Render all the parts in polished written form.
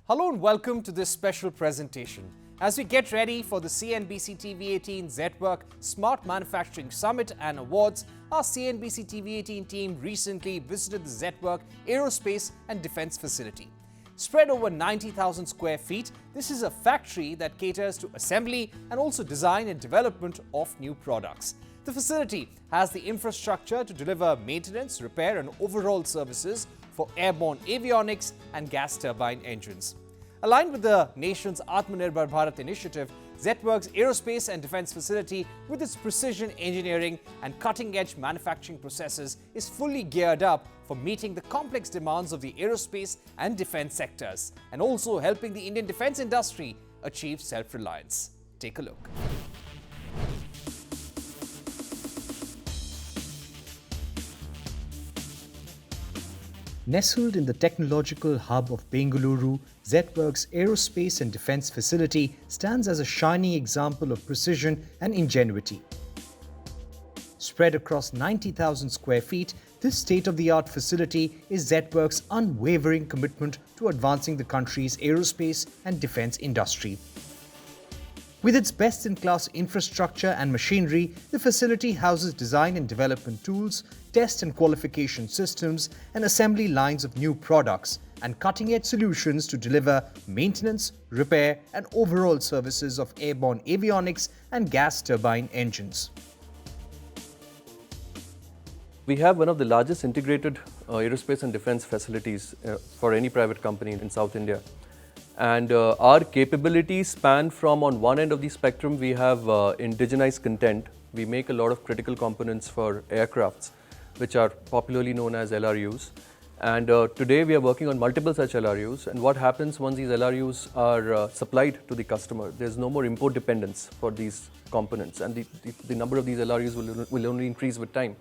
Hello and welcome to this special presentation. As we get ready for the CNBC-TV18 Zetwerk Smart Manufacturing Summit and Awards, our CNBC-TV18 team recently visited the Zetwerk Aerospace and Defence facility. Spread over 90,000 square feet, this is a factory that caters to assembly and also design and development of new products. The facility has the infrastructure to deliver maintenance, repair and overhaul services for airborne avionics and gas turbine engines. Aligned with the nation's Atmanirbhar Bharat initiative, Zetwerk's Aerospace and Defence facility, with its precision engineering and cutting-edge manufacturing processes, is fully geared up for meeting the complex demands of the aerospace and defence sectors, and also helping the Indian defence industry achieve self-reliance. Take a look. Nestled in the technological hub of Bengaluru, Zetwerk's Aerospace and Defence facility stands as a shining example of precision and ingenuity. Spread across 90,000 square feet, this state-of-the-art facility is Zetwerk's unwavering commitment to advancing the country's aerospace and defence industry. With its best-in-class infrastructure and machinery, the facility houses design and development tools, test and qualification systems, and assembly lines of new products, and cutting-edge solutions to deliver maintenance, repair, and overall services of airborne avionics and gas turbine engines. We have one of the largest integrated aerospace and defence facilities for any private company in South India. And our capabilities span from, on one end of the spectrum, we have indigenized content. We make a lot of critical components for aircrafts, which are popularly known as LRUs. And today we are working on multiple such LRUs. And what happens once these LRUs are supplied to the customer, there's no more import dependence for these components. And the number of these LRUs will only increase with time.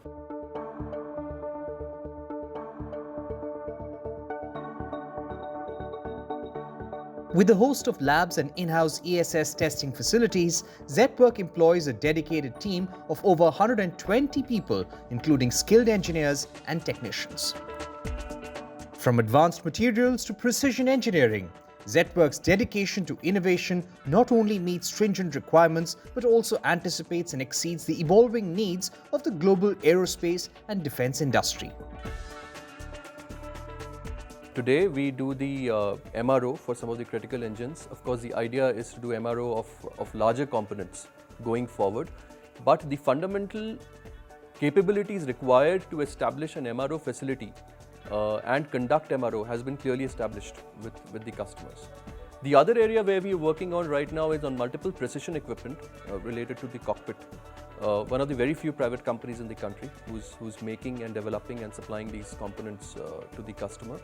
With a host of labs and in-house ESS testing facilities, Zetwerk employs a dedicated team of over 120 people, including skilled engineers and technicians. From advanced materials to precision engineering, Zetwerk's dedication to innovation not only meets stringent requirements but also anticipates and exceeds the evolving needs of the global aerospace and defense industry. Today we do the MRO for some of the critical engines. Of course, the idea is to do MRO of larger components going forward. But the fundamental capabilities required to establish an MRO facility and conduct MRO has been clearly established with the customers. The other area where we are working on right now is on multiple precision equipment related to the cockpit. One of the very few private companies in the country who's making and developing and supplying these components to the customer.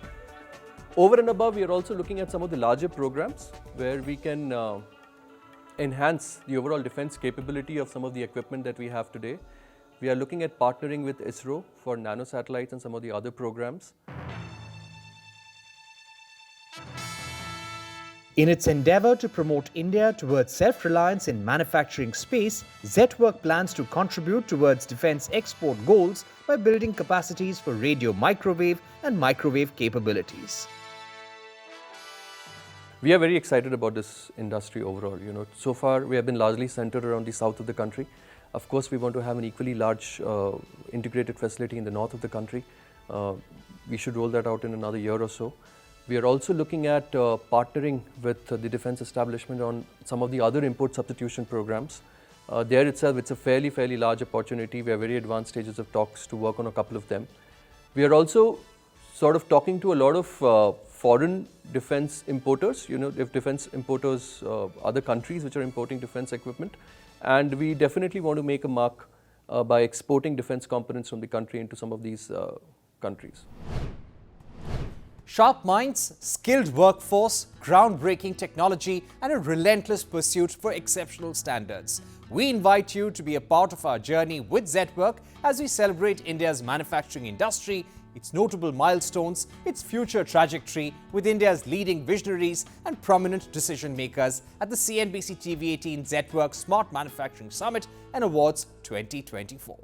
Over and above, we are also looking at some of the larger programs where we can enhance the overall defense capability of some of the equipment that we have today. We are looking at partnering with ISRO for nanosatellites and some of the other programs. In its endeavour to promote India towards self-reliance in manufacturing space, Zetwerk plans to contribute towards defence export goals by building capacities for radio microwave and microwave capabilities. We are very excited about this industry overall. So far we have been largely centered around the south of the country. Of course, we want to have an equally large integrated facility in the north of the country. We should roll that out in another year or so. We are also looking at partnering with the defence establishment on some of the other import substitution programs. There itself, it's a fairly large opportunity. We are very advanced stages of talks to work on a couple of them. We are also sort of talking to a lot of foreign defence importers, if defence importers, other countries which are importing defence equipment. And we definitely want to make a mark by exporting defence components from the country into some of these countries. Sharp minds, skilled workforce, groundbreaking technology, and a relentless pursuit for exceptional standards. We invite you to be a part of our journey with Zetwerk as we celebrate India's manufacturing industry, its notable milestones, its future trajectory with India's leading visionaries and prominent decision makers at the CNBC-TV18 Zetwerk Smart Manufacturing Summit and Awards 2024.